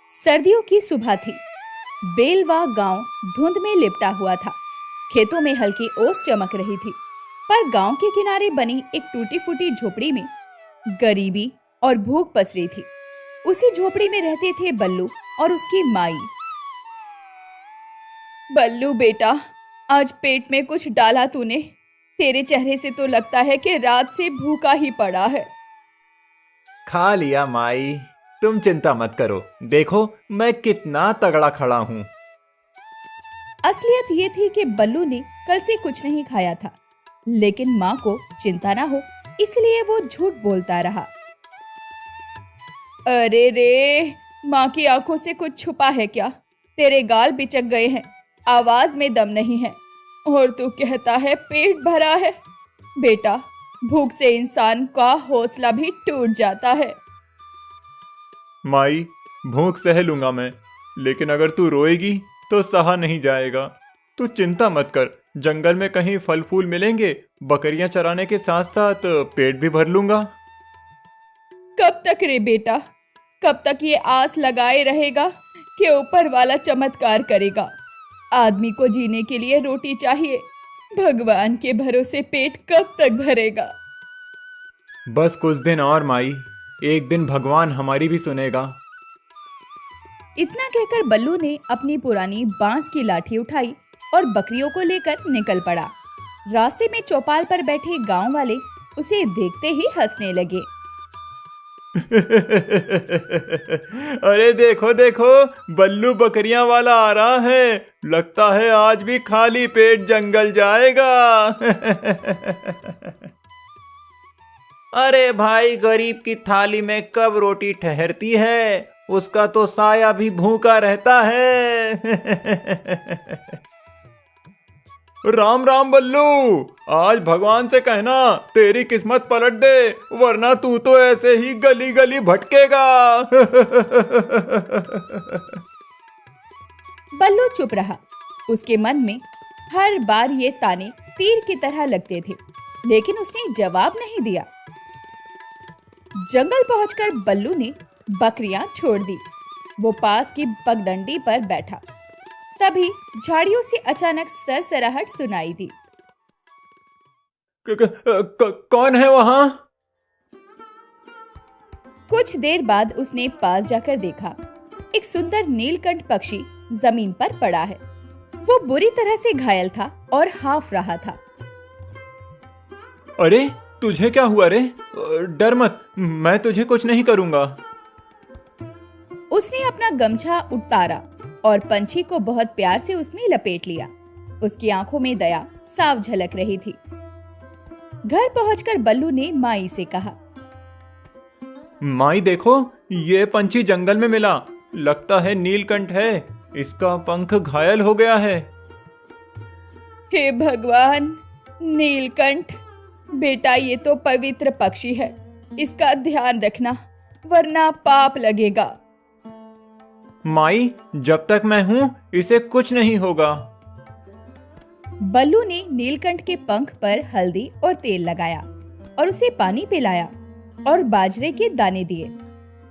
सर्दियों की सुबह थी। बेलवा गांव धुंध में लिपटा हुआ था। खेतों में हल्की ओस चमक रही थी, पर गांव के किनारे बनी एक टूटी फूटी झोपड़ी में गरीबी और भूख पसरी थी। उसी झोपड़ी में रहते थे बल्लू और उसकी माई। बल्लू बेटा, आज पेट में कुछ डाला तूने? तेरे चेहरे से तो लगता है कि रात से भूखा ही पड़ा है। खा लिया माई, तुम चिंता मत करो, देखो मैं कितना तगड़ा खड़ा हूँ। असलियत ये थी कि बल्लू ने कल से कुछ नहीं खाया था, लेकिन माँ को चिंता ना हो इसलिए वो झूठ बोलता रहा। अरे रे, माँ की आंखों से कुछ छुपा है क्या? तेरे गाल बिचक गए हैं, आवाज में दम नहीं है, और तू कहता है पेट भरा है। बेटा, भूख से इंसान का हौसला भी टूट जाता है। माई, भूख सह लूंगा मैं, लेकिन अगर तू रोएगी तो सहा नहीं जाएगा। तू चिंता मत कर, जंगल में कहीं फल फूल मिलेंगे, बकरियां चराने के साथ साथ पेट भी भर लूंगा। कब तक रे बेटा, कब तक ये आस लगाए रहेगा कि ऊपर वाला चमत्कार करेगा? आदमी को जीने के लिए रोटी चाहिए, भगवान के भरोसे पेट कब तक भरेगा? बस कुछ दिन और माई, एक दिन भगवान हमारी भी सुनेगा। इतना कहकर बल्लू ने अपनी पुरानी बांस की लाठी उठाई और बकरियों को लेकर निकल पड़ा। रास्ते में चौपाल पर बैठे गांव वाले उसे देखते ही हंसने लगे। अरे देखो देखो, बल्लू बकरियां वाला आ रहा है, लगता है आज भी खाली पेट जंगल जाएगा। अरे भाई, गरीब की थाली में कब रोटी ठहरती है, उसका तो साया भी भूखा रहता है। राम राम बल्लू, आज भगवान से कहना तेरी किस्मत पलट दे, वरना तू तो ऐसे ही गली गली भटकेगा। बल्लू चुप रहा। उसके मन में हर बार ये ताने तीर की तरह लगते थे, लेकिन उसने जवाब नहीं दिया। जंगल पहुंचकर बल्लू ने बकरियां छोड़ दी। वो पास की पगडंडी पर बैठा। तभी झाड़ियों से अचानक सरसराहट सुनाई दी। कौन है वहां? कुछ देर बाद उसने पास जाकर देखा, एक सुंदर नीलकंठ पक्षी जमीन पर पड़ा है। वो बुरी तरह से घायल था और हाफ रहा था। अरे तुझे क्या हुआ रे? डर मत, मैं तुझे कुछ नहीं करूंगा। उसने अपना गमछा उतारा और पंछी को बहुत प्यार से उसमें लपेट लिया। उसकी आंखों में दया साफ झलक रही थी। घर पहुंचकर बल्लू ने माई से कहा, माई देखो, ये पंछी जंगल में मिला, लगता है नीलकंठ है, इसका पंख घायल हो गया है। हे भगवान, नीलकंठ! बेटा, ये तो पवित्र पक्षी है, इसका ध्यान रखना वरना पाप लगेगा। माई, जब तक मैं हूं इसे कुछ नहीं होगा। बल्लू ने नीलकंठ के पंख पर हल्दी और तेल लगाया और उसे पानी पिलाया और बाजरे के दाने दिए,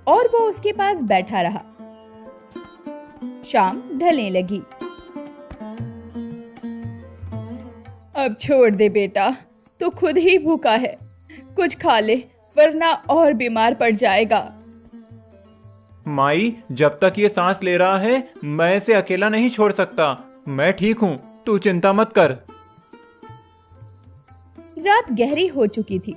और वो उसके पास बैठा रहा। शाम ढलने लगी। अब छोड़ दे बेटा, तू खुद ही भूखा है, कुछ खा ले वरना और बीमार पड़ जाएगा। माई, जब तक ये सांस ले रहा है मैं इसे अकेला नहीं छोड़ सकता। मैं ठीक हूँ, तू चिंता मत कर। रात गहरी हो चुकी थी।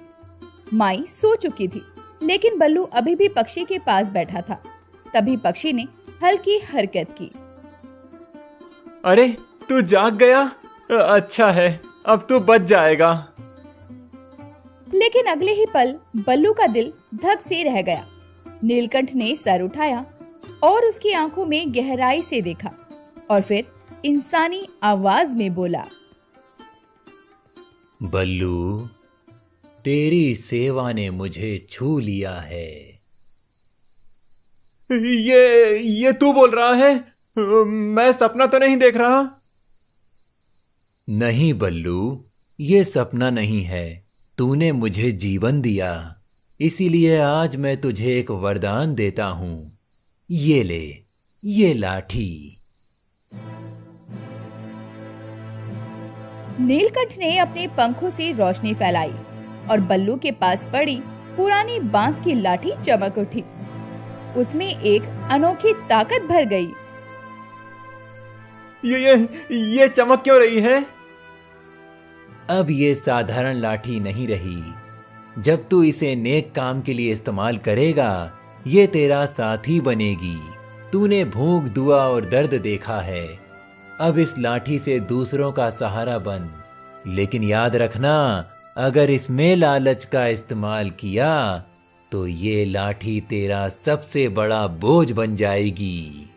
माई सो चुकी थी, लेकिन बल्लू अभी भी पक्षी के पास बैठा था। तभी पक्षी ने हल्की हरकत की। अरे तू जाग गया? अच्छा है, अब तू बच जाएगा। लेकिन अगले ही पल बल्लू का दिल धक से रह गया। नीलकंठ ने सर उठाया और उसकी आंखों में गहराई से देखा, और फिर इंसानी आवाज में बोला, बल्लू, तेरी सेवा ने मुझे छू लिया है। ये तू बोल रहा है? मैं सपना तो नहीं देख रहा? नहीं बल्लू, ये सपना नहीं है, तूने मुझे जीवन दिया, इसीलिए आज मैं तुझे एक वरदान देता हूँ। ये ले, ये लाठी। नीलकंठ ने अपने पंखों से रोशनी फैलाई और बल्लू के पास पड़ी पुरानी बांस की लाठी चमक उठी। उसमें एक अनोखी ताकत भर गई। ये चमक क्यों रही है? अब ये साधारण लाठी नहीं रही। जब तू इसे नेक काम के लिए इस्तेमाल करेगा, ये तेरा साथी बनेगी। तूने भूख, दुआ और दर्द देखा है। अब इस लाठी से दूसरों का सहारा बन। लेकिन याद रखना, अगर इसमें लालच का इस्तेमाल किया तो ये लाठी तेरा सबसे बड़ा बोझ बन जाएगी।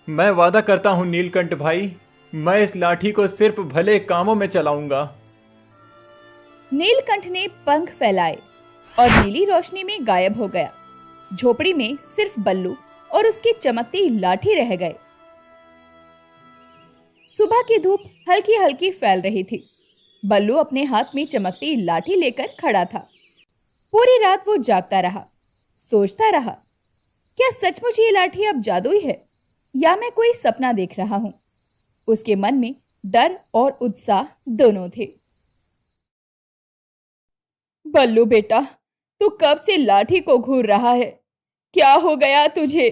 मैं वादा करता हूँ नीलकंठ भाई, मैं इस लाठी को सिर्फ भले कामों में चलाऊंगा। नीलकंठ ने पंख फैलाए और नीली रोशनी में गायब हो गया। झोपड़ी में सिर्फ बल्लू और उसकी चमकती लाठी रह गए। सुबह की धूप हल्की हल्की फैल रही थी। बल्लू अपने हाथ में चमकती लाठी लेकर खड़ा था। पूरी रात वो जागता रहा, सोचता रहा, क्या सचमुच ये लाठी अब जादुई है या मैं कोई सपना देख रहा हूं। उसके मन में डर और उत्साह दोनों थे। बल्लू बेटा, तू कब से लाठी को घूर रहा है? क्या हो गया तुझे?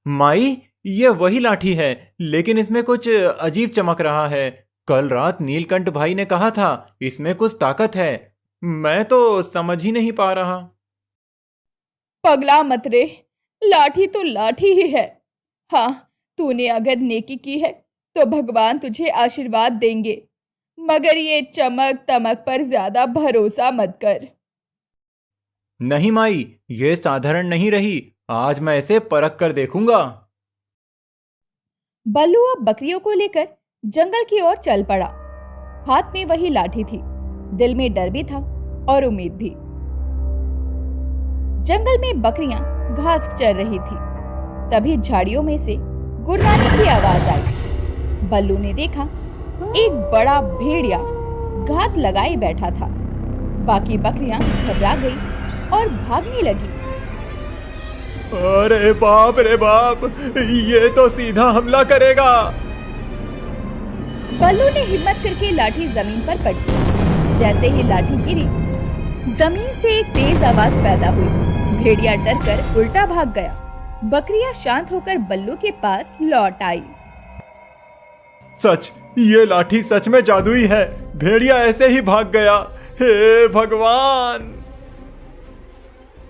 माई, ये वही लाठी है, लेकिन इसमें कुछ अजीब चमक रहा है। कल रात नीलकंठ भाई ने कहा था इसमें कुछ ताकत है। मैं तो समझ ही नहीं पा रहा। पगला मत रे, लाठी तो लाठी ही है। हाँ, तूने अगर नेकी की है तो भगवान तुझे आशीर्वाद देंगे, मगर ये चमक तमक पर ज्यादा भरोसा मत कर। नहीं माई, ये साधारण नहीं रही। आज मैं इसे परख कर देखूंगा। बल्लू अब बकरियों को लेकर जंगल की ओर चल पड़ा। हाथ में वही लाठी थी। दिल में डर भी था और उम्मीद भी। जंगल में बकरियां घास चर रही थी। तभी झाड़ियों में से गुर्राने की आवाज आई। बल्लू ने देखा एक बड़ा भेड़िया घात लगाए बैठा था। बाकी बकरियां घबरा गई और भागने लगी। अरे बाप रे बाप, ये तो सीधा हमला करेगा। बल्लू ने हिम्मत करके लाठी जमीन पर पटकी। जैसे ही लाठी गिरी, जमीन से एक तेज आवाज पैदा हुई। भेड़िया डरकर उल्टा भाग गया। बकरियां शांत होकर बल्लू के पास लौट आई। सच, ये लाठी सच में जादुई है। भेड़िया ऐसे ही भाग गया। हे भगवान!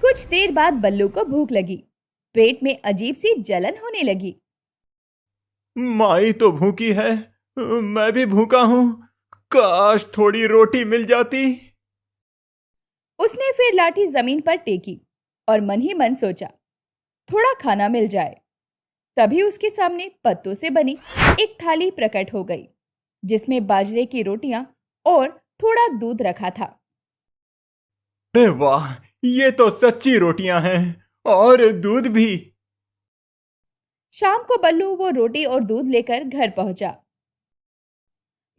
कुछ देर बाद बल्लू को भूख लगी। पेट में अजीब सी जलन होने लगी। माई तो भूखी है, मैं भी भूखा हूँ। काश थोड़ी रोटी मिल जाती। उसने फिर लाठी जमीन पर टेकी और मन ही मन सोचा, थोड़ा खाना मिल जाए। तभी उसके सामने पत्तों से बनी एक थाली प्रकट हो गई, जिसमें बाजरे की रोटियां और थोड़ा दूध रखा था। अरे वाह, ये तो सच्ची रोटियां हैं और दूध भी। शाम को बल्लू वो रोटी और दूध लेकर घर पहुंचा।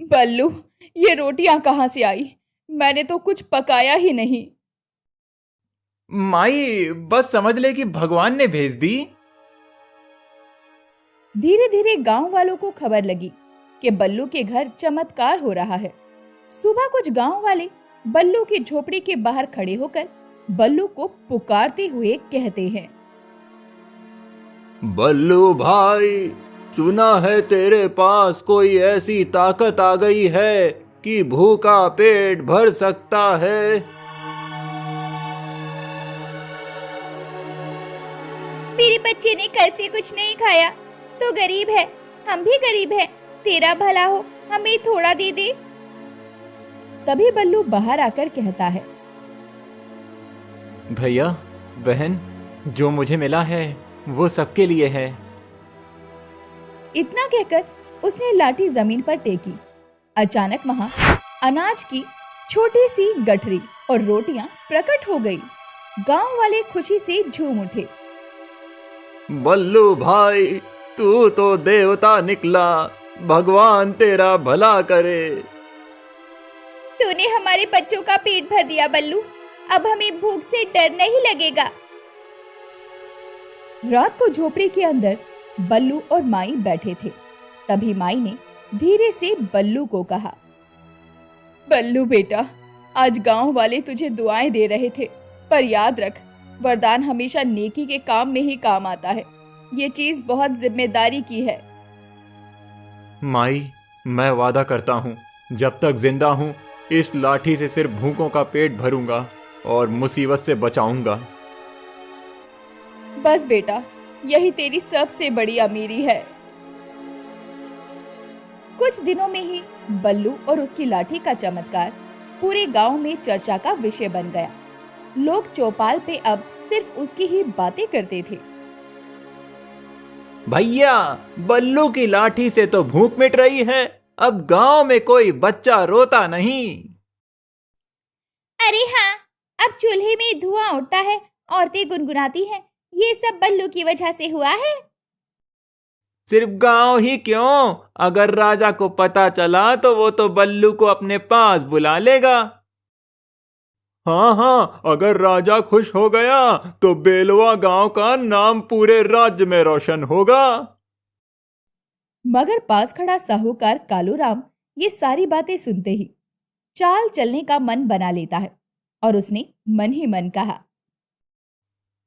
बल्लू, ये रोटियां कहां से आई? मैंने तो कुछ पकाया ही नहीं। माई, बस समझ ले कि भगवान ने भेज दी। धीरे धीरे गांव वालों को खबर लगी कि बल्लू के घर चमत्कार हो रहा है। सुबह कुछ गांव वाले बल्लू की झोपड़ी के बाहर खड़े होकर बल्लू को पुकारते हुए कहते हैं, बल्लू भाई, सुना है तेरे पास कोई ऐसी ताकत आ गई है कि भूखा पेट भर सकता है। मेरे बच्चे ने कल से कुछ नहीं खाया, तो गरीब है, हम भी गरीब हैं। तेरा भला हो, हमें थोड़ा दे दे। तभी बल्लू बाहर आकर कहता है, भैया बहन, जो मुझे मिला है वो सबके लिए है। इतना कहकर उसने लाठी जमीन पर टेकी। अचानक वहां अनाज की छोटी सी गठरी और रोटियां प्रकट हो गई। गांव वाले खुशी से झूम उठे। बल्लू भाई, तू तो देवता निकला। भगवान तेरा भला करे। तूने हमारे बच्चों का पेट भर दिया बल्लू, अब हमें भूख से डर नहीं लगेगा। रात को झोपड़ी के अंदर बल्लू और माई बैठे थे। तभी माई ने धीरे से बल्लू को कहा, बल्लू बेटा, आज गांव वाले तुझे दुआएं दे रहे थे, पर याद रख, वरदान हमेशा नेकी के काम में ही काम आता है। ये चीज बहुत जिम्मेदारी की है। माई, मैं वादा करता हूँ, जब तक जिंदा हूँ इस लाठी से सिर्फ भूखों का पेट भरूंगा और मुसीबत से बचाऊंगा। बस बेटा, यही तेरी सबसे बड़ी अमीरी है। कुछ दिनों में ही बल्लू और उसकी लाठी का चमत्कार पूरे गांव में चर्चा का विषय बन गया। लोग चौपाल पे अब सिर्फ उसकी ही बातें करते थे। भैया, बल्लू की लाठी से तो भूख मिट रही है, अब गांव में कोई बच्चा रोता नहीं। अरे हाँ, अब चूल्हे में धुआं उठता है, औरतें गुनगुनाती हैं, ये सब बल्लू की वजह से हुआ है। सिर्फ गांव ही क्यों, अगर राजा को पता चला तो वो तो बल्लू को अपने पास बुला लेगा। हाँ हाँ, अगर राजा खुश हो गया तो बेलवा गांव का नाम पूरे राज्य में रोशन होगा। मगर पास खड़ा साहूकार कालूराम ये सारी बातें सुनते ही चाल चलने का मन बना लेता है और उसने मन ही मन कहा,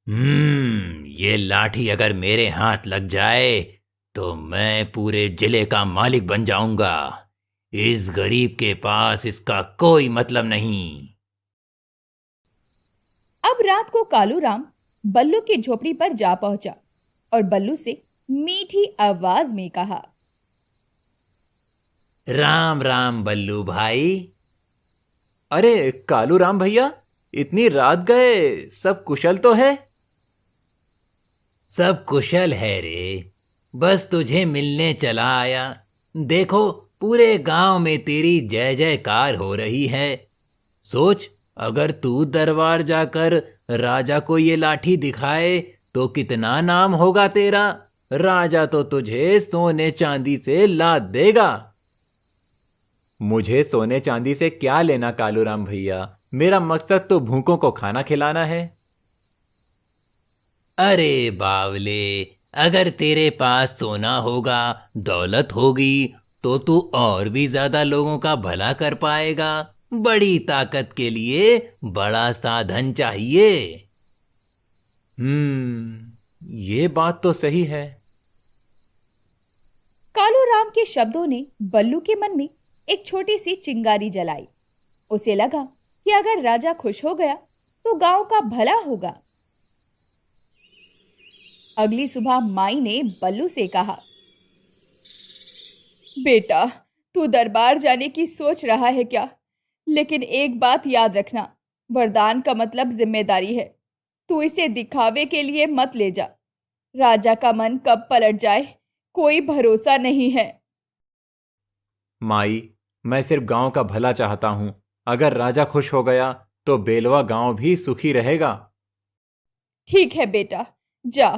ये लाठी अगर मेरे हाथ लग जाए तो मैं पूरे जिले का मालिक बन जाऊंगा। इस गरीब के पास इसका कोई मतलब नहीं। अब रात को कालूराम बल्लू की झोपड़ी पर जा पहुंचा और बल्लू से मीठी आवाज में कहा, राम राम बल्लू भाई। अरे कालूराम भैया, इतनी रात गए, सब कुशल तो है? सब कुशल है रे, बस तुझे मिलने चला आया। देखो, पूरे गांव में तेरी जय जयकार हो रही है। सोच, अगर तू दरबार जाकर राजा को ये लाठी दिखाए तो कितना नाम होगा तेरा। राजा तो तुझे सोने चांदी से लाद देगा। मुझे सोने चांदी से क्या लेना कालूराम भैया, मेरा मकसद तो भूखों को खाना खिलाना है। अरे बावले, अगर तेरे पास सोना होगा, दौलत होगी, तो तू और भी ज्यादा लोगों का भला कर पाएगा। बड़ी ताकत के लिए बड़ा साधन चाहिए। ये बात तो सही है। कालूराम के शब्दों ने बल्लू के मन में एक छोटी सी चिंगारी जलाई। उसे लगा कि अगर राजा खुश हो गया तो गांव का भला होगा। अगली सुबह माई ने बल्लू से कहा, बेटा, तू दरबार जाने की सोच रहा है क्या? लेकिन एक बात याद रखना, वरदान का मतलब जिम्मेदारी है। तू इसे दिखावे के लिए मत ले जा। राजा का मन कब पलट जाए, कोई भरोसा नहीं है। माई, मैं सिर्फ गांव का भला चाहता हूं। अगर राजा खुश हो गया तो बेलवा गांव भी सुखी रहेगा। ठीक है बेटा, जा,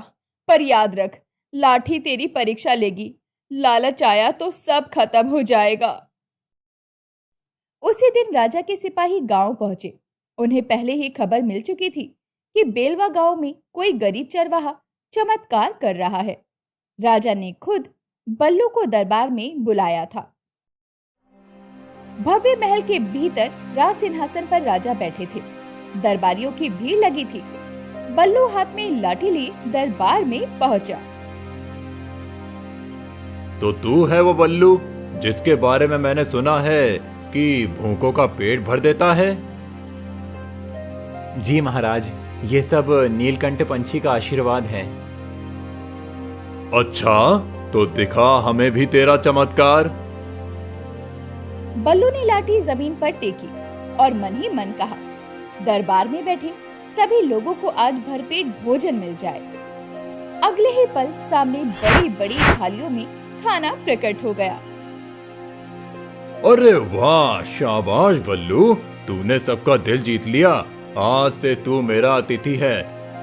पर याद रख, लाठी तेरी परीक्षा लेगी। लालच आया तो सब खत्म हो जाएगा। उसी दिन राजा के सिपाही गांव पहुंचे। उन्हें पहले ही खबर मिल चुकी थी कि बेलवा गांव में कोई गरीब चरवाहा चमत्कार कर रहा है। राजा ने खुद बल्लू को दरबार में बुलाया था। भव्य महल के भीतर राज सिंहासन पर राजा बैठे थे। दरबारियों की भीड़ लगी थी। बल्लू हाथ में लाठी लिए दरबार में पहुंचा। तो तू है वो बल्लू जिसके बारे में मैंने सुना है कि भूखों का पेट भर देता है? जी महाराज, ये सब नीलकंठ पंछी का आशीर्वाद है। अच्छा, तो दिखा हमें भी तेरा चमत्कार। बल्लू ने लाठी जमीन पर टेकी और मन ही मन कहा, दरबार में बैठे सभी लोगों को आज भरपेट भोजन मिल जाए। अगले ही पल सामने बड़ी बड़ी थालियों में खाना प्रकट हो गया। अरे वाह, शाबाश बल्लू, तूने सबका दिल जीत लिया। आज से तू मेरा अतिथि है,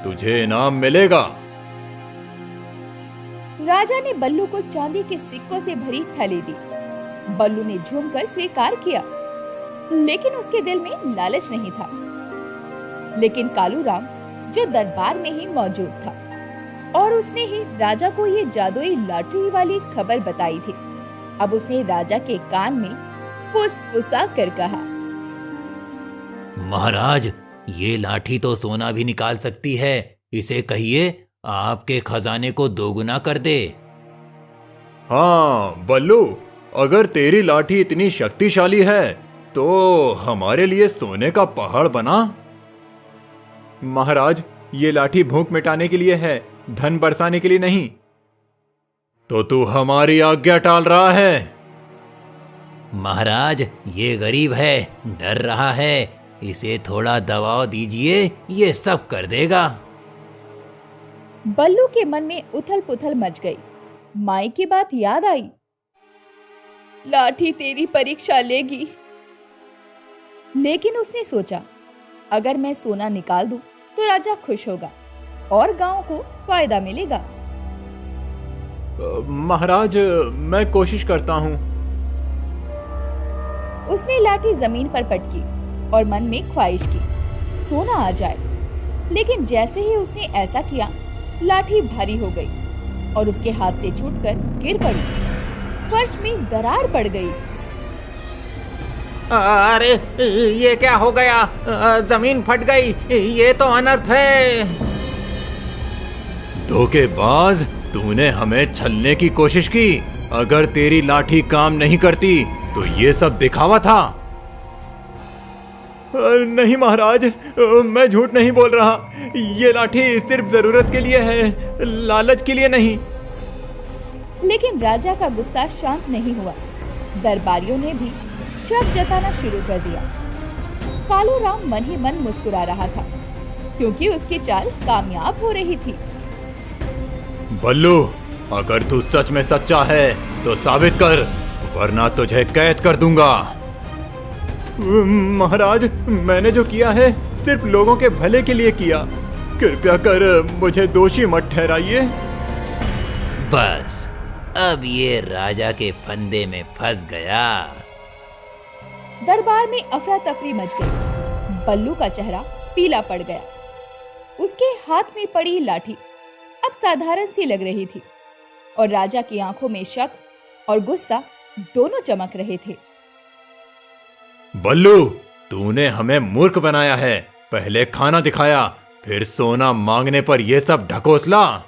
तुझे इनाम मिलेगा। राजा ने बल्लू को चांदी के सिक्कों से भरी थैली दी। बल्लू ने झूमकर स्वीकार किया, लेकिन उसके दिल में लालच नहीं था। लेकिन कालूराम, जो दरबार में ही मौजूद था और उसने ही राजा को ये जादुई लॉटरी वाली खबर बताई थी, अब उसने राजा के कान में फुसफुसा कर कहा, महाराज, ये लाठी तो सोना भी निकाल सकती है। इसे कहिए आपके खजाने को दोगुना कर दे। हाँ बल्लू, अगर तेरी लाठी इतनी शक्तिशाली है तो हमारे लिए सोने का पहाड़ बना। महाराज, ये लाठी भूख मिटाने के लिए है, धन बरसाने के लिए नहीं। तो तू हमारी आज्ञा टाल रहा है। महाराज, ये गरीब है, डर रहा है, इसे थोड़ा दबाव दीजिए, ये सब कर देगा। बल्लू के मन में उथल पुथल मच गई। माई की बात याद आई। लाठी तेरी परीक्षा लेगी। लेकिन उसने सोचा, अगर मैं सोना निकाल दूं तो राजा खुश होगा और गांव को फायदा मिलेगा। महाराज, मैं कोशिश करता हूँ। उसने लाठी जमीन पर पटकी और मन में ख्वाहिश की, सोना आ जाए। लेकिन जैसे ही उसने ऐसा किया, लाठी भारी हो गई और उसके हाथ से छूटकर गिर पड़ी। फर्श में दरार पड़ गई। अरे ये क्या हो गया? जमीन फट गई, ये तो अनर्थ है। धोखेबाज, तूने हमें छलने की कोशिश की। अगर तेरी लाठी काम नहीं करती तो ये सब दिखावा था। नहीं महाराज, मैं झूठ नहीं बोल रहा। ये लाठी सिर्फ जरूरत के लिए है, लालच के लिए नहीं। लेकिन राजा का गुस्सा शांत नहीं हुआ। दरबारियों ने भी शक जताना शुरू कर दिया। कालूराम मन ही मन मुस्कुरा रहा था, क्योंकि उसकी चाल कामयाब हो रही थी। बल्लू, अगर तू सच में सच्चा है तो साबित कर, वरना तुझे कैद कर दूंगा। महाराज, मैंने जो किया है सिर्फ लोगों के भले के लिए किया। कृपया कर मुझे दोषी मत ठहराइए। बस, अब ये राजा के फंदे में फंस गया। दरबार में अफरा तफरी मच गई। बल्लू का चेहरा पीला पड़ गया। उसके हाथ में पड़ी लाठी अब साधारण सी लग रही थी और राजा की आंखों में शक और गुस्सा दोनों चमक रहे थे। बल्लू, तूने हमें मूर्ख बनाया है। पहले खाना दिखाया, फिर सोना मांगने पर यह सब ढकोसला।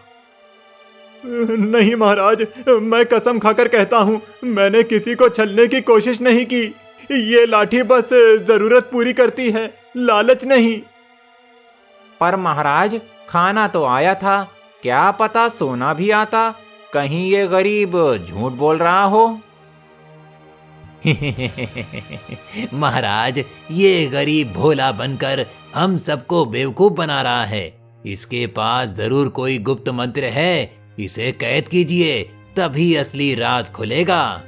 नहीं महाराज, मैं कसम खाकर कहता हूँ, मैंने किसी को छलने की कोशिश नहीं की। ये लाठी बस जरूरत पूरी करती है, लालच नहीं। पर महाराज, खाना तो आया था, क्या पता सोना भी आता। कहीं ये गरीब झूठ बोल रहा हो। महाराज, ये गरीब भोला बनकर हम सबको बेवकूफ बना रहा है। इसके पास जरूर कोई गुप्त मंत्र है। इसे कैद कीजिए, तभी असली राज खुलेगा।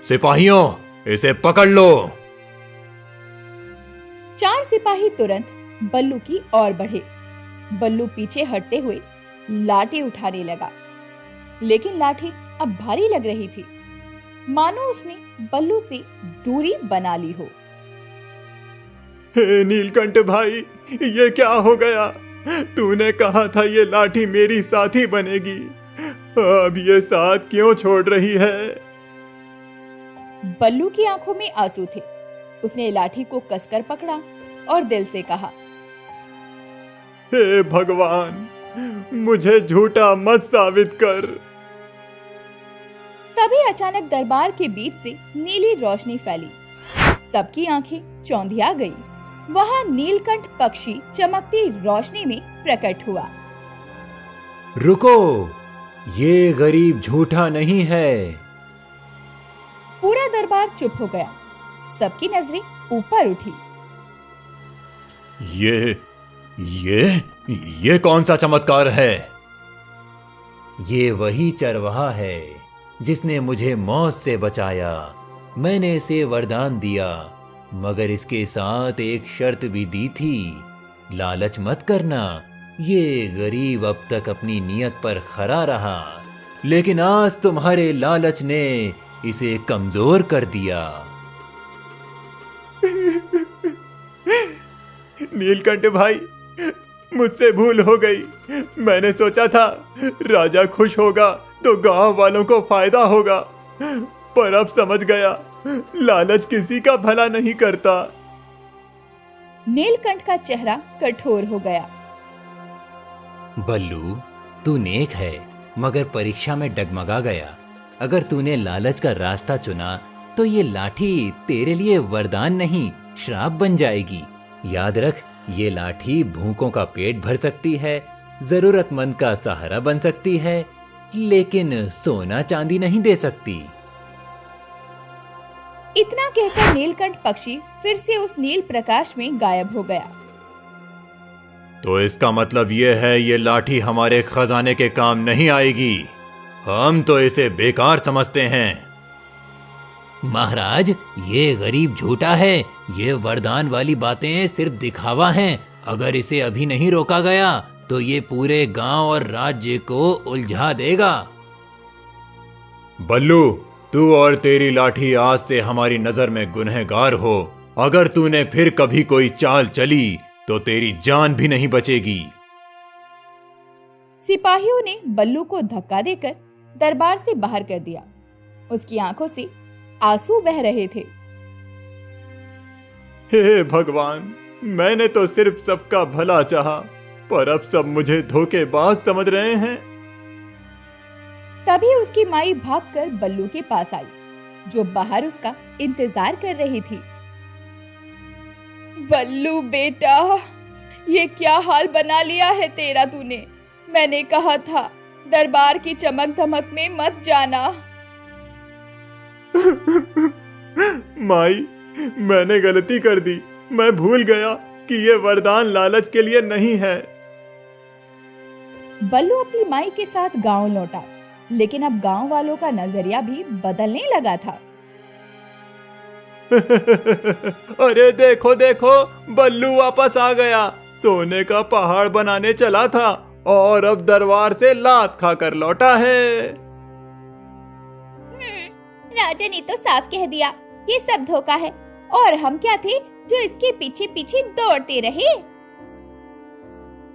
सिपाहियों, इसे पकड़ लो। 4 सिपाही तुरंत बल्लू की ओर बढ़े। बल्लू पीछे हटते हुए लाठी उठाने लगा, लेकिन लाठी अब भारी लग रही थी, मानो उसने बल्लू से दूरी बना ली हो। हे नीलकंठ भाई, ये क्या हो गया? तूने कहा था ये लाठी मेरी साथी बनेगी, अब ये साथ क्यों छोड़ रही है? बल्लू की आंखों में आंसू थे। उसने लाठी को कसकर पकड़ा और दिल से कहा, हे भगवान, मुझे झूठा मत साबित कर। तभी अचानक दरबार के बीच से नीली रोशनी फैली। सबकी आंखें चौंधिया गई। वहां नीलकंठ पक्षी चमकती रोशनी में प्रकट हुआ। रुको, ये गरीब झूठा नहीं है। पूरा दरबार चुप हो गया। सबकी नजरें ऊपर उठी। ये कौन सा चमत्कार है? ये वही चरवाहा है जिसने मुझे मौत से बचाया। मैंने इसे वरदान दिया, मगर इसके साथ एक शर्त भी दी थी। लालच मत करना, ये गरीब अब तक अपनी नियत पर खरा रहा, लेकिन आज तुम्हारे लालच ने इसे कमजोर कर दिया। नीलकंठ भाई, मुझसे भूल हो गई। मैंने सोचा था राजा खुश होगा तो गांव वालों को फायदा होगा, पर अब समझ गया लालच किसी का भला नहीं करता। नीलकंठ का चेहरा कठोर हो गया। बल्लू, तू नेक है मगर परीक्षा में डगमगा गया। अगर तूने लालच का रास्ता चुना तो ये लाठी तेरे लिए वरदान नहीं, श्राप बन जाएगी। याद रख, ये लाठी भूखों का पेट भर सकती है, जरूरतमंद का सहारा बन सकती है, लेकिन सोना चांदी नहीं दे सकती। इतना कहकर नीलकंठ पक्षी फिर से उस नील प्रकाश में गायब हो गया। तो इसका मतलब यह है ये लाठी हमारे खजाने के काम नहीं आएगी। हम तो इसे बेकार समझते हैं। महाराज, ये गरीब झूठा है। ये वरदान वाली बातें सिर्फ दिखावा हैं। अगर इसे अभी नहीं रोका गया तो ये पूरे गांव और राज्य को उलझा देगा। बल्लू, तू और तेरी लाठी आज से हमारी नजर में गुनहगार हो। अगर तूने फिर कभी कोई चाल चली तो तेरी जान भी नहीं बचेगी। सिपाहियों ने बल्लू को धक्का देकर दरबार से बाहर कर दिया। उसकी आंखों से आंसू बह रहे थे। हे भगवान, मैंने तो सिर्फ सबका भला चाहा, पर अब सब मुझे धोखेबाज समझ रहे हैं। तभी उसकी माई भागकर बल्लू के पास आई, जो बाहर उसका इंतजार कर रही थी। बल्लू बेटा, ये क्या हाल बना लिया है तेरा तूने। मैंने कहा था दरबार की चमक धमक में मत जाना। माई, मैंने गलती कर दी। मैं भूल गया कि ये वरदान लालच के लिए नहीं है। बल्लू अपनी माई के साथ गांव लौटा, लेकिन अब गांव वालों का नजरिया भी बदलने लगा था। अरे देखो देखो, बल्लू वापस आ गया। सोने का पहाड़ बनाने चला था और अब दरबार से लात खाकर लौटा है। राजा ने तो साफ कह दिया ये सब धोखा है, और हम क्या थे जो इसके पीछे पीछे दौड़ते रहे।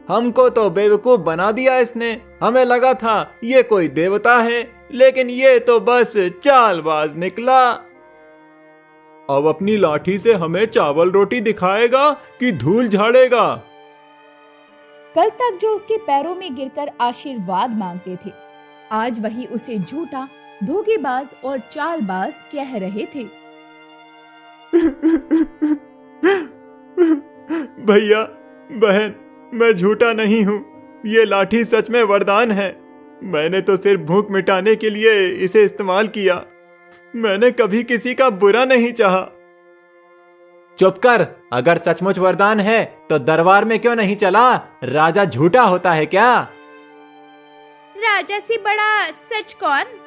हमको तो बेवकूफ बना दिया इसने। हमें लगा था ये कोई देवता है, लेकिन ये तो बस चालबाज निकला। अब अपनी लाठी से हमें चावल रोटी दिखाएगा कि धूल झाड़ेगा। कल तक जो उसके पैरों में गिरकर आशीर्वाद मांगते थे, आज वही उसे झूठा, धोखेबाज और चालबाज कह रहे थे। भैया, बहन, मैं झूठा नहीं हूँ। ये लाठी सच में वरदान है। मैंने तो सिर्फ भूख मिटाने के लिए इसे इस्तेमाल किया। मैंने कभी किसी का बुरा नहीं चाहा। चुप कर। अगर सचमुच वरदान है तो दरबार में क्यों नहीं चला? राजा झूठा होता है क्या? राजा से बड़ा सच कौन?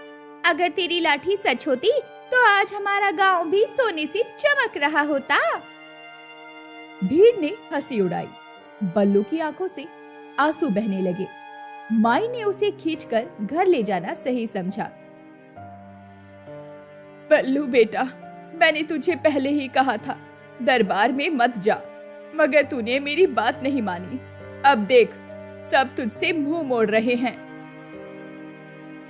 अगर तेरी लाठी सच होती तो आज हमारा गांव भी सोने से चमक रहा होता। भीड़ ने हंसी उड़ाई। बल्लू की आंखों से आंसू बहने लगे। माई ने उसे खींचकर घर ले जाना सही समझा। बल्लू बेटा, मैंने तुझे पहले ही कहा था दरबार में मत जा, मगर तूने मेरी बात नहीं मानी। अब देख, सब तुझसे मुंह मोड़ रहे हैं।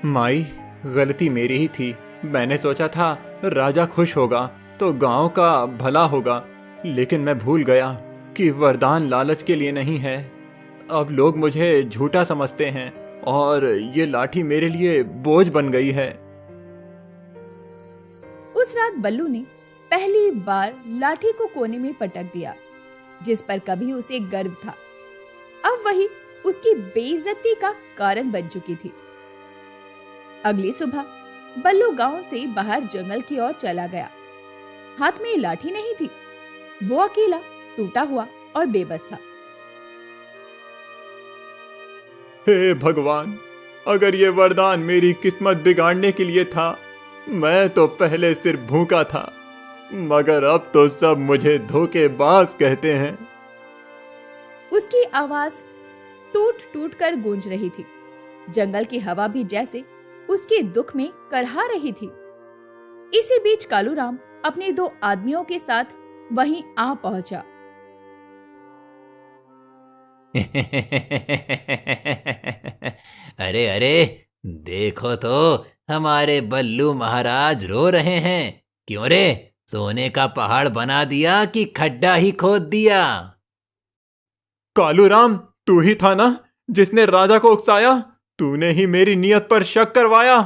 माई, गलती मेरी ही थी। मैंने सोचा था राजा खुश होगा तो गांव का भला होगा, लेकिन मैं भूल गया कि वरदान लालच के लिए नहीं है। अब लोग मुझे झूठा समझते हैं और ये लाठी मेरे लिए बोझ बन गई है। उस रात बल्लू ने पहली बार लाठी को कोने में पटक दिया, जिस पर कभी उसे गर्व था, अब वही उसकी बेइज्जती का कारण बन चुकी थी। अगली सुबह बल्लू गांव से बाहर जंगल की ओर चला गया। हाथ में लाठी नहीं थी। वो अकेला, टूटा हुआ और बेबस था। हे भगवान, अगर ये वरदान मेरी किस्मत बिगाड़ने के लिए था, मैं तो पहले सिर्फ भूखा था, मगर अब तो सब मुझे धोखेबाज कहते हैं। उसकी आवाज टूट टूट कर गूंज रही थी। जंगल की हवा भी जैसे उसके दुख में करहा रही थी। इसी बीच कालूराम अपने 2 आदमियों के साथ वहीं आ पहुंचा। अरे अरे, देखो तो हमारे बल्लू महाराज रो रहे हैं। क्यों रे, सोने का पहाड़ बना दिया कि खड्डा ही खोद दिया? कालूराम, तू ही था ना जिसने राजा को उकसाया? तूने ही मेरी नीयत पर शक करवाया।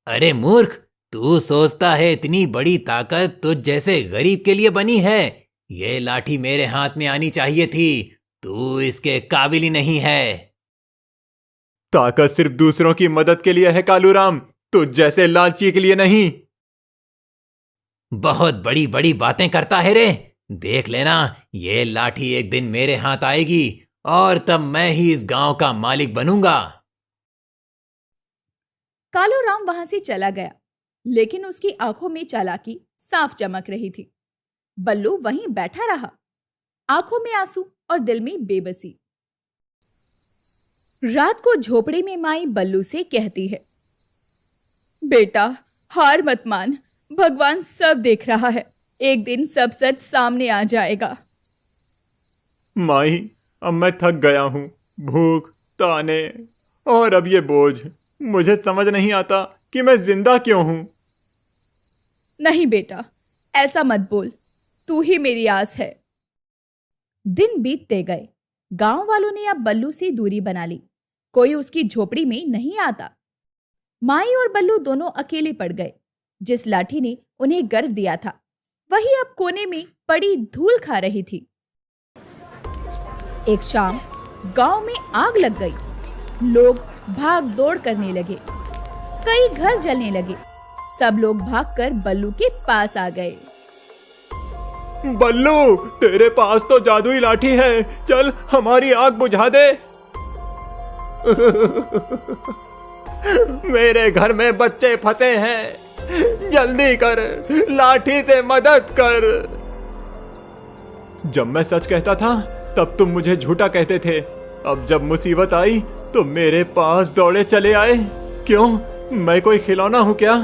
अरे मूर्ख, तू सोचता है इतनी बड़ी ताकत तुझ जैसे गरीब के लिए बनी है? ये लाठी मेरे हाथ में आनी चाहिए थी। तू इसके काबिल ही नहीं है। ताकत सिर्फ दूसरों की मदद के लिए है कालूराम, तुझ जैसे लालची के लिए नहीं। बहुत बड़ी बड़ी बातें करता है रे। देख लेना, ये लाठी एक दिन मेरे हाथ आएगी और तब मैं ही इस गांव का मालिक बनूंगा। कालूराम वहां से चला गया, लेकिन उसकी आंखों में चालाकी साफ चमक रही थी। बल्लू वहीं बैठा रहा, आंखों में आंसू और दिल में बेबसी। रात को झोपड़ी में माई बल्लू से कहती है, बेटा हार मत मान, भगवान सब देख रहा है, एक दिन सब सच सामने आ जाएगा। माई, अब मैं थक गया हूँ। भूख, ताने और अब ये बोझ। मुझे समझ नहीं आता कि मैं जिंदा क्यों हूँ। नहीं बेटा, ऐसा मत बोल, तू ही मेरी आस है। दिन बीतते गए। गांव वालों ने अब बल्लू से दूरी बना ली। कोई उसकी झोपड़ी में नहीं आता। माई और बल्लू दोनों अकेले पड़ गए। जिस लाठी ने उन्हें गर्व दिया था, वही अब कोने में पड़ी धूल खा रही थी। एक शाम गांव में आग लग गई। लोग भाग दौड़ करने लगे। कई घर जलने लगे। सब लोग भागकर बल्लू के पास आ गए। बल्लू, तेरे पास तो जादुई लाठी है, चल हमारी आग बुझा दे। मेरे घर में बच्चे फंसे हैं, जल्दी कर, लाठी से मदद कर। जब मैं सच कहता था तब तुम मुझे झूठा कहते थे। अब जब मुसीबत आई तो मेरे पास दौड़े चले आए। क्यों, मैं कोई खिलौना हूं क्या?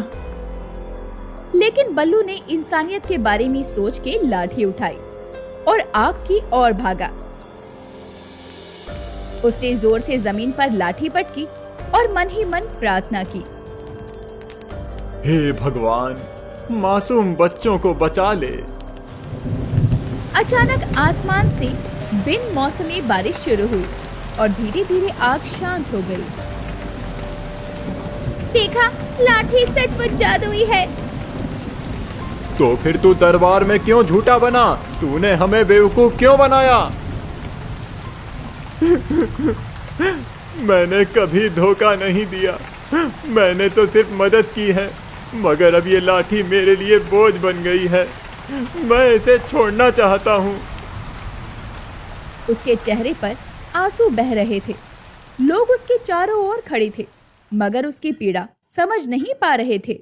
लेकिन बल्लू ने इंसानियत के बारे में सोच के लाठी उठाई और आग की ओर भागा। उसने जोर से जमीन पर लाठी पटकी और मन ही मन प्रार्थना की, हे भगवान, मासूम बच्चों को बचा ले। अचानक आसमान से बिन मौसमी बारिश शुरू हुई और धीरे धीरे आग शांत हो गई। देखा, लाठी सचमुच जादुई है। तो फिर तू दरबार में क्यों झूठा बना? तूने हमें बेवकूफ क्यों बनाया? मैंने कभी धोखा नहीं दिया, मैंने तो सिर्फ मदद की है। मगर अब ये लाठी मेरे लिए बोझ बन गई है। मैं इसे छोड़ना चाहता हूँ। उसके चेहरे पर आंसू बह रहे थे। लोग उसके चारों ओर खड़े थे, मगर उसकी पीड़ा समझ नहीं पा रहे थे।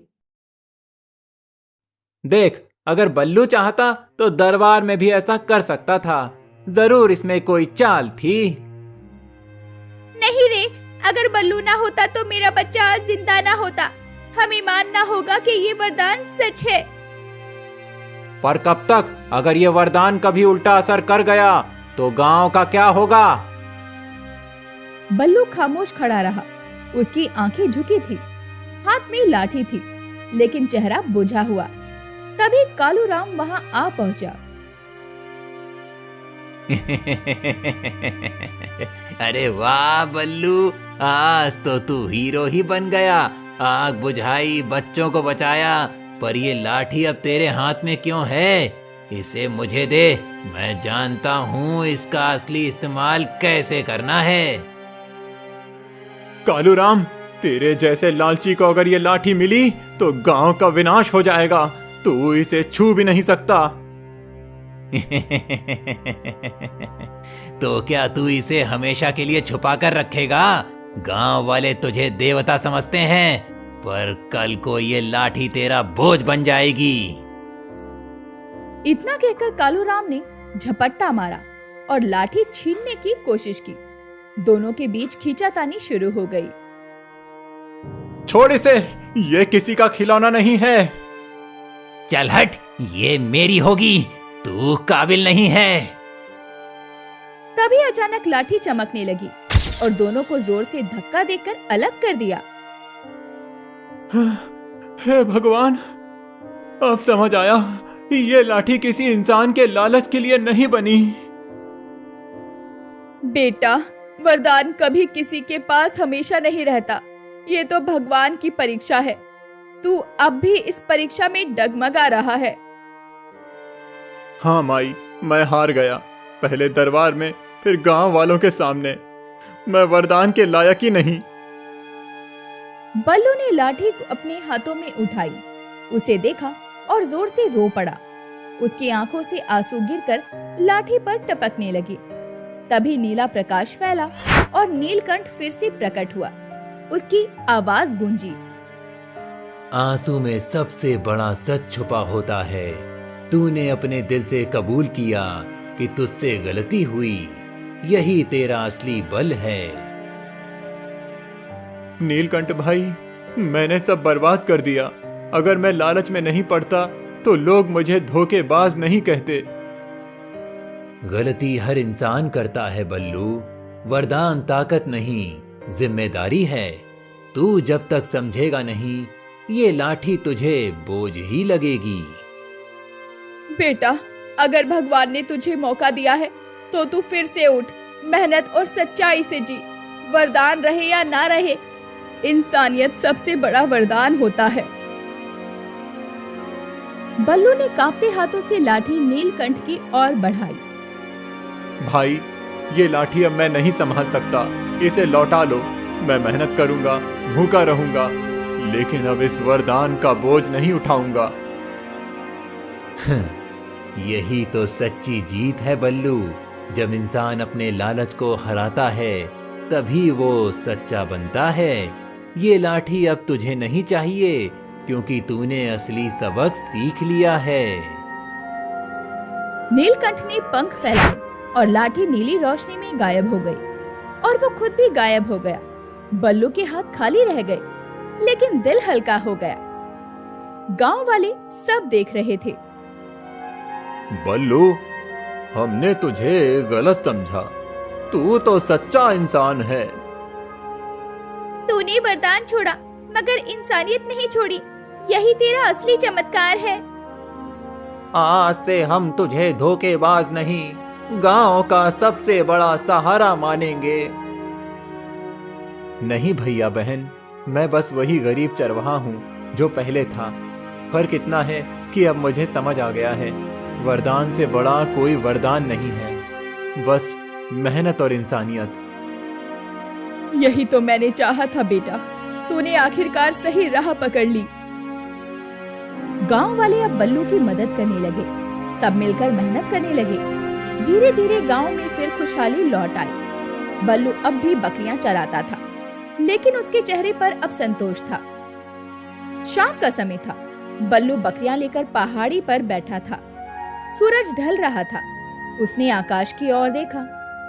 देख, अगर बल्लू चाहता तो दरबार में भी ऐसा कर सकता था। जरूर इसमें कोई चाल थी। नहीं रे, अगर बल्लू ना होता तो मेरा बच्चा आज जिंदा ना होता। हमें मानना होगा कि ये वरदान सच है। पर कब तक? अगर ये वरदान कभी उल्टा असर कर गया तो गांव का क्या होगा? बल्लू खामोश खड़ा रहा। उसकी आंखें झुकी थी, हाथ में लाठी थी, लेकिन चेहरा बुझा हुआ। तभी कालूराम वहां आ पहुंचा। अरे वाह बल्लू, आज तो तू हीरो ही बन गया। आग बुझाई, बच्चों को बचाया, पर ये लाठी अब तेरे हाथ में क्यों है? इसे मुझे दे, मैं जानता हूँ इसका असली इस्तेमाल कैसे करना है। कालूराम, तेरे जैसे लालची को अगर ये लाठी मिली तो गांव का विनाश हो जाएगा। तू इसे छू भी नहीं सकता। तो क्या तू इसे हमेशा के लिए छुपा कर रखेगा? गांव वाले तुझे देवता समझते हैं, पर कल को ये लाठी तेरा बोझ बन जाएगी। इतना कहकर कालूराम ने झपट्टा मारा और लाठी छीनने की कोशिश की। दोनों के बीच खींचातानी शुरू हो गई। छोड़ इसे, ये किसी का खिलौना नहीं है। चल हट, ये मेरी होगी, तू काबिल नहीं है। तभी अचानक लाठी चमकने लगी और दोनों को जोर से धक्का देकर अलग कर दिया। हे भगवान, अब समझ आया, ये लाठी किसी इंसान के लालच के लिए नहीं बनी। बेटा, वरदान कभी किसी के पास हमेशा नहीं रहता। ये तो भगवान की परीक्षा है। तू अब भी इस परीक्षा में डगमगा रहा है। हाँ माई, मैं हार गया, पहले दरबार में, फिर गांव वालों के सामने। मैं वरदान के लायक ही नहीं। बल्लू ने लाठी को अपने हाथों में उठाई, उसे देखा और जोर से रो पड़ा। उसकी आंखों से आंसू गिरकर लाठी पर टपकने लगे। तभी नीला प्रकाश फैला और नीलकंठ फिर से प्रकट हुआ। उसकी आवाज गूंजी, आंसू में सबसे बड़ा सच छुपा होता है। तूने अपने दिल से कबूल किया कि तुझसे गलती हुई, यही तेरा असली बल है। नीलकंठ भाई, मैंने सब बर्बाद कर दिया। अगर मैं लालच में नहीं पड़ता तो लोग मुझे धोखेबाज नहीं कहते। गलती हर इंसान करता है बल्लू, वरदान ताकत नहीं, जिम्मेदारी है। तू जब तक समझेगा नहीं, ये लाठी तुझे बोझ ही लगेगी। बेटा, अगर भगवान ने तुझे मौका दिया है तो तू फिर से उठ, मेहनत और सच्चाई से जी। वरदान रहे या ना रहे, इंसानियत सबसे बड़ा वरदान होता है। बल्लू ने कांपते हाथों से लाठी नीलकंठ की ओर बढ़ाई। भाई, ये लाठी अब मैं नहीं संभाल सकता, इसे लौटा लो। मैं मेहनत करूंगा, भूखा रहूंगा, लेकिन अब इस वरदान का बोझ नहीं उठाऊंगा। यही तो सच्ची जीत है बल्लू। जब इंसान अपने लालच को हराता है, तभी वो सच्चा बनता है। ये लाठी अब तुझे नहीं चाहिए, क्योंकि तूने असली सबक सीख लिया है। नीलकंठ ने पंख फैलाए और लाठी नीली रोशनी में गायब हो गई और वो खुद भी गायब हो गया। बल्लू के हाथ खाली रह गए, लेकिन दिल हल्का हो गया। गांव वाले सब देख रहे थे। बल्लू, हमने तुझे गलत समझा। तू तो सच्चा इंसान है। तूने वरदान छोड़ा, मगर इंसानियत नहीं छोड़ी। यही तेरा असली चमत्कार है। आज से हम तुझे धोखेबाज नहीं, गांव का सबसे बड़ा सहारा मानेंगे। नहीं भैया बहन, मैं बस वही गरीब चरवाहा हूँ जो पहले था। फर्क इतना है कि अब मुझे समझ आ गया है, वरदान से बड़ा कोई वरदान नहीं है, बस मेहनत और इंसानियत। यही तो मैंने चाहा था बेटा, तूने आखिरकार सही राह पकड़ ली। गांव वाले अब बल्लू की मदद करने लगे। सब मिलकर मेहनत करने लगे। धीरे धीरे गांव में फिर खुशहाली लौट आई। बल्लू अब भी बकरियां चराता था, लेकिन उसके चेहरे पर अब संतोष था। शाम का समय था। बल्लू बकरियां लेकर पहाड़ी पर बैठा था। सूरज ढल रहा था। उसने आकाश की ओर देखा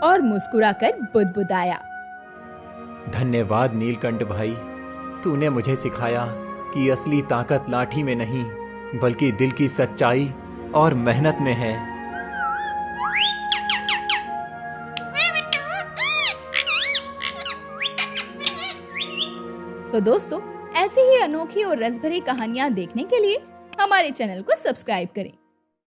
और मुस्कुराकर बुदबुदाया। धन्यवाद नीलकंठ भाई, तूने मुझे सिखाया कि असली ताकत लाठी में नहीं, बल्कि दिल की सच्चाई और मेहनत में है। तो दोस्तों, ऐसी ही अनोखी और रसभरी कहानियां देखने के लिए हमारे चैनल को सब्सक्राइब करें।